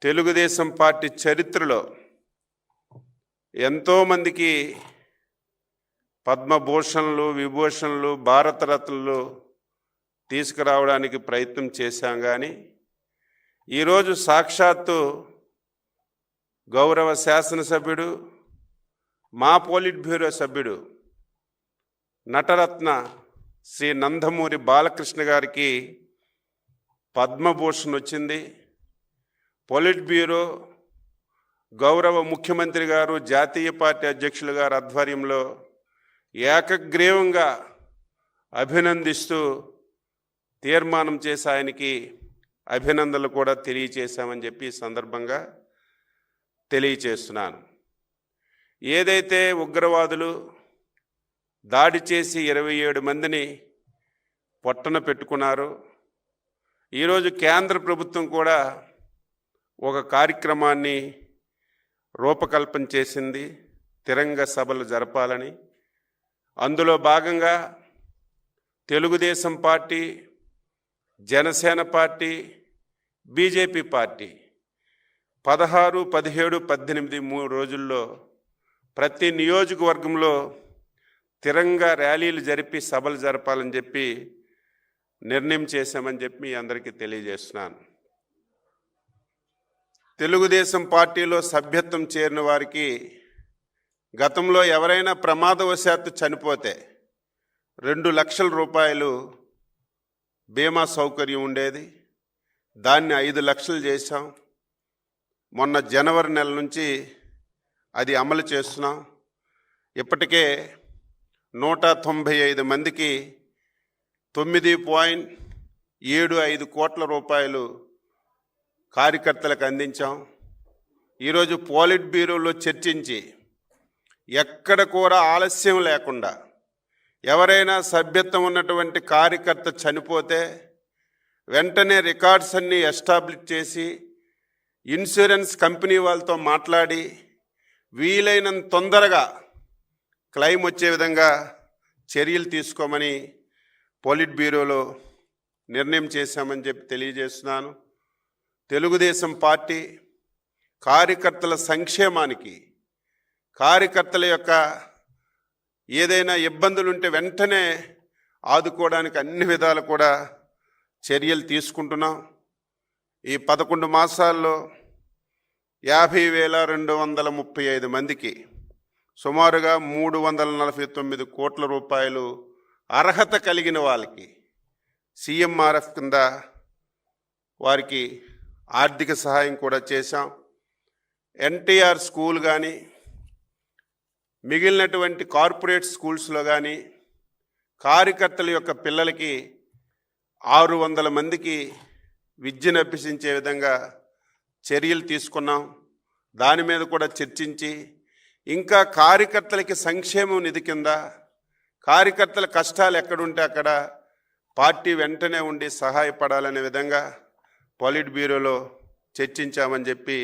Telugu Desam party చరిత్రలో ఎంతోమందికి పద్మభూషణలు, విభూషణలు, భారతరత్నలు తీసుకురావడానికి ప్రయత్నం చేశాం. కానీ ఈరోజు సాక్షాత్తు గౌరవ శాసనసభ్యుడు, మా పోలిట్ బ్యూరో సభ్యుడు నటరత్న శ్రీ నందమూరి బాలకృష్ణ గారికి పద్మభూషణ్ వచ్చింది. పోలిట్ బ్యూరో గౌరవ ముఖ్యమంత్రి గారు, జాతీయ పార్టీ అధ్యక్షులు గారు ఆధ్వర్యంలో ఏకగ్రీవంగా అభినందిస్తూ తీర్మానం చేసి ఆయనకి అభినందనలు కూడా తెలియచేశామని చెప్పి ఈ సందర్భంగా తెలియచేస్తున్నాను. ఏదైతే ఉగ్రవాదులు దాడి చేసి 27 మందిని పొట్టన పెట్టుకున్నారో, ఈరోజు కేంద్ర ప్రభుత్వం కూడా ఒక కార్యక్రమాన్ని రూపకల్పన చేసింది, తిరంగ సభలు జరపాలని. అందులో భాగంగా Telugu Desam party, Janasena party, BJP party 16, 17, 18 3 రోజుల్లో ప్రతి నియోజకవర్గంలో తిరంగా ర్యాలీలు జరిపి సభలు జరపాలని చెప్పి నిర్ణయం చేశామని చెప్పి మీ అందరికీ తెలియజేస్తున్నాను. తెలుగుదేశం పార్టీలో సభ్యత్వం చేరిన వారికి గతంలో ఎవరైనా ప్రమాదవశాత్తు చనిపోతే 2 లక్షల రూపాయలు బీమా సౌకర్యం ఉండేది. దాన్ని 5 లక్షలు చేశాం. మొన్న జనవరి నెల నుంచి అది అమలు చేస్తున్నాం. ఇప్పటికే 195 మందికి 9.75 కోట్ల రూపాయలు కార్యకర్తలకు అందించాం. ఈరోజు పోలిట్ బ్యూరోలో చర్చించి ఎక్కడ కూడా ఆలస్యం లేకుండా ఎవరైనా సభ్యత్వం ఉన్నటువంటి కార్యకర్త చనిపోతే వెంటనే రికార్డ్స్ అన్నీ ఎస్టాబ్లిష్ చేసి ఇన్సూరెన్స్ కంపెనీ వాళ్ళతో మాట్లాడి వీలైనంత తొందరగా క్లెయిమ్ వచ్చే విధంగా చర్యలు తీసుకోమని పోలిట్ బ్యూరోలో నిర్ణయం చేశామని చెప్పి తెలియజేస్తున్నాను. తెలుగుదేశం పార్టీ కార్యకర్తల సంక్షేమానికి, కార్యకర్తల యొక్క ఏదైనా ఇబ్బందులుంటే వెంటనే ఆదుకోవడానికి అన్ని విధాలు కూడా చర్యలు తీసుకుంటున్నాం. ఈ 11 మాసాల్లో 50,235 మందికి సుమారుగా 349 కోట్ల రూపాయలు అర్హత కలిగిన వాళ్ళకి సీఎంఆర్ఎఫ్ కింద వారికి ఆర్థిక సహాయం కూడా చేశాం. ఎన్టీఆర్ స్కూల్ కానీ మిగిలినటువంటి కార్పొరేట్ స్కూల్స్లో కానీ కార్యకర్తల యొక్క పిల్లలకి 600 మందికి విద్యను అభ్యసించే విధంగా చర్యలు తీసుకున్నాం. దాని మీద కూడా చర్చించి ఇంకా కార్యకర్తలకి సంక్షేమం నిధి కింద కార్యకర్తల కష్టాలు ఎక్కడుంటే అక్కడ పార్టీ వెంటనే ఉండి సహాయపడాలనే విధంగా పోలిట్ బ్యూరోలో చర్చించామని చెప్పి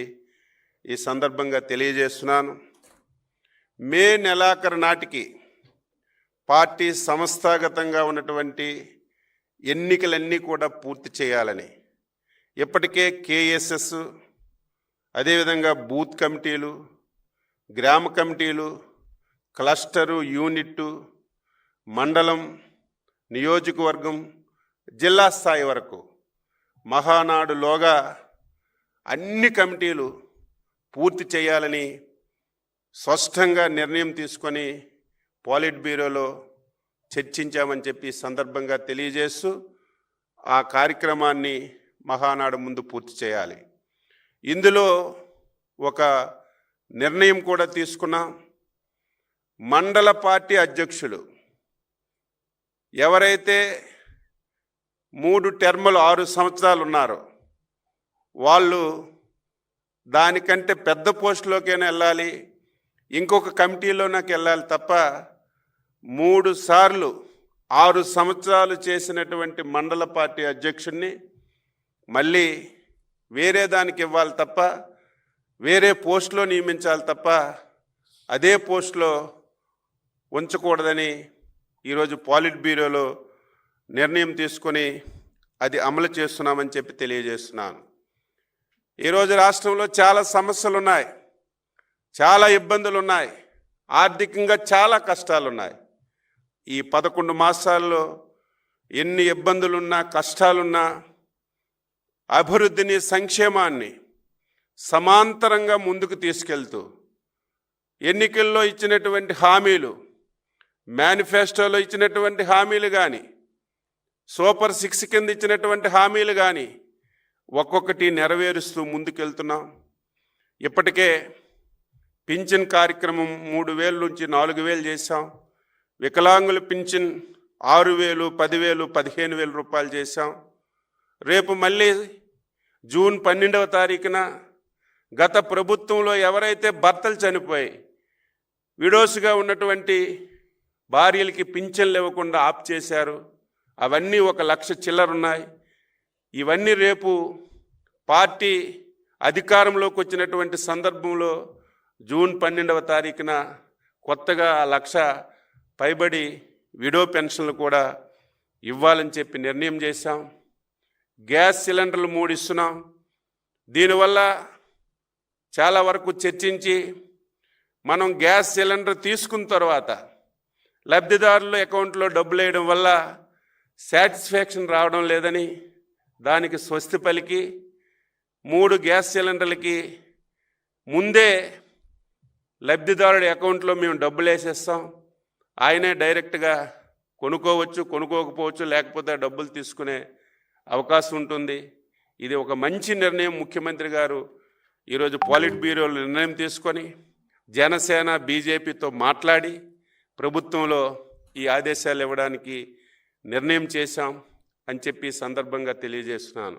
ఈ సందర్భంగా తెలియజేస్తున్నాను. మే నెలాఖరు నాటికి పార్టీ సంస్థాగతంగా ఉన్నటువంటి ఎన్నికలన్నీ కూడా పూర్తి చేయాలని ఇప్పటికే కేఎస్ఎస్, అదేవిధంగా బూత్ కమిటీలు, గ్రామ కమిటీలు, క్లస్టరు, యూనిట్టు, మండలం, నియోజకవర్గం, జిల్లా స్థాయి వరకు మహానాడులోగా అన్ని కమిటీలు పూర్తి చేయాలని స్పష్టంగా నిర్ణయం తీసుకొని పోలిట్ బ్యూరోలో చర్చించామని చెప్పి సందర్భంగా తెలియజేస్తూ ఆ కార్యక్రమాన్ని మహానాడు ముందు పూర్తి చేయాలి. ఇందులో ఒక నిర్ణయం కూడా తీసుకున్నాం. మండల పార్టీ అధ్యక్షులు ఎవరైతే 3 టర్ములు 6 సంవత్సరాలు ఉన్నారో వాళ్ళు దానికంటే పెద్ద పోస్టులోకైనా వెళ్ళాలి, ఇంకొక కమిటీలోకి వెళ్ళాలి తప్ప 3 సార్లు 6 సంవత్సరాలు చేసినటువంటి మండల పార్టీ అధ్యక్షుడిని మళ్ళీ వేరే దానికి ఇవ్వాలి తప్ప, వేరే పోస్టులో నియమించాలి తప్ప అదే పోస్టులో ఉంచకూడదని ఈరోజు పోలిట్ బ్యూరోలో నిర్ణయం తీసుకొని అది అమలు చేస్తున్నామని చెప్పి తెలియజేస్తున్నాను. ఈరోజు రాష్ట్రంలో చాలా సమస్యలు ఉన్నాయి, చాలా ఇబ్బందులు ఉన్నాయి, ఆర్థికంగా చాలా కష్టాలు ఉన్నాయి. ఈ 11 మాసాల్లో ఎన్ని ఇబ్బందులున్నా, కష్టాలున్నా అభివృద్ధిని, సంక్షేమాన్ని సమాంతరంగా ముందుకు తీసుకెళ్తూ ఎన్నికల్లో ఇచ్చినటువంటి హామీలు, మేనిఫెస్టోలో ఇచ్చినటువంటి హామీలు కానీ, సూపర్ 6 కింద ఇచ్చినటువంటి హామీలు కానీ ఒక్కొక్కటి నెరవేరుస్తూ ముందుకెళ్తున్నాం. ఇప్పటికే పింఛన్ కార్యక్రమం 3,000 నుంచి 4,000 చేశాం. వికలాంగుల పింఛన్ 6,000, 10,000, 15,000 రూపాయలు చేశాం. రేపు మళ్ళీ జూన్ 12వ తారీఖున గత ప్రభుత్వంలో ఎవరైతే భర్తలు చనిపోయి విడోస్గా ఉన్నటువంటి భార్యలకి పింఛన్లు ఇవ్వకుండా ఆప్ చేశారు, అవన్నీ 1,00,000 చిల్లరున్నాయి. ఇవన్నీ రేపు పార్టీ అధికారంలోకి వచ్చినటువంటి సందర్భంలో జూన్ 12వ తారీఖున కొత్తగా 1,00,000 పైబడి విడో పెన్షన్లు కూడా ఇవ్వాలని చెప్పి నిర్ణయం చేశాం. గ్యాస్ సిలిండర్లు 3 ఇస్తున్నాం. దీనివల్ల చాలా వరకు చర్చించి మనం గ్యాస్ సిలిండర్ తీసుకున్న తర్వాత లబ్ధిదారుల అకౌంట్లో డబ్బులు వేయడం వల్ల సాటిస్ఫాక్షన్ రావడం లేదని దానికి స్వస్తి పలికి 3 గ్యాస్ సిలిండర్లకి ముందే లబ్ధిదారుడి అకౌంట్లో మేము డబ్బులు వేసేస్తాం. ఆయనే డైరెక్ట్గా కొనుక్కోవచ్చు, కొనుక్కోకపోవచ్చు, లేకపోతే డబ్బులు తీసుకునే అవకాశం ఉంటుంది. ఇది ఒక మంచి నిర్ణయం. ముఖ్యమంత్రి గారు ఈరోజు పాలిట్ బ్యూరోలో నిర్ణయం తీసుకొని జనసేన, బీజేపీతో మాట్లాడి ప్రభుత్వంలో ఈ ఆదేశాలు ఇవ్వడానికి నిర్ణయం చేశాం అని చెప్పి సందర్భంగా తెలియజేస్తున్నాను.